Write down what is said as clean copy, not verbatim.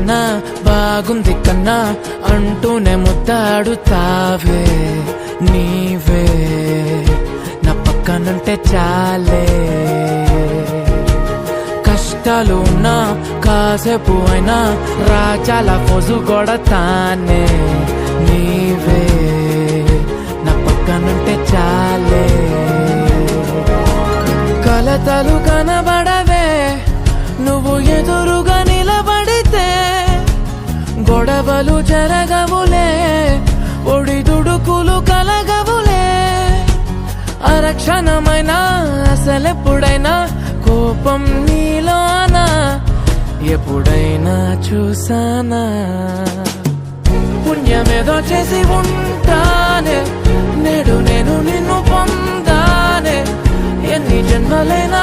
కన్నా బాగుంది కన్నా అంటూనే ముద్దాడుతావే నీవే నా పక్కనుంటే చాలే. కష్టాలు ఉన్నా కాసేపు అయినా రాజాల ఫోజు కొడతానే నీవే నా పక్కనుంటే చాలే. కలతలు కనబడవే నువ్వు ఎదురుగా నిలబడితే, గొడవలు జరగవులే ఒడిదుడుకులు కలగవులే. అరక్షణమైనా అసలెప్పుడైనా కోపం నీలోనా ఎప్పుడైనా చూసానా? పుణ్యమేదో చేసి ఉంటానే నేడు నేను నిన్ను పొందానే. ఎన్ని జన్మలైనా